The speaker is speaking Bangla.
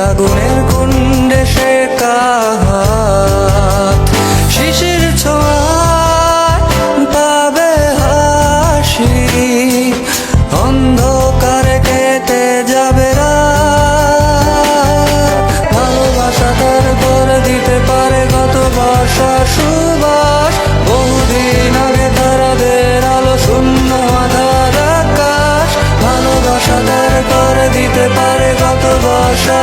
আগুনের কুণ্ডে সে কাহাত শিশির ছোঁয়ায় পাবে হাসি অন্ধকারে কেটে যাবে রাত ভালোবাসা তার করে দিতে পারে গত বর্ষা সুবাস বহুদিন আগে তারাদের আলো শূন্য আধার আকাশ ভালোবাসা তার করে দিতে পারে গত বর্ষা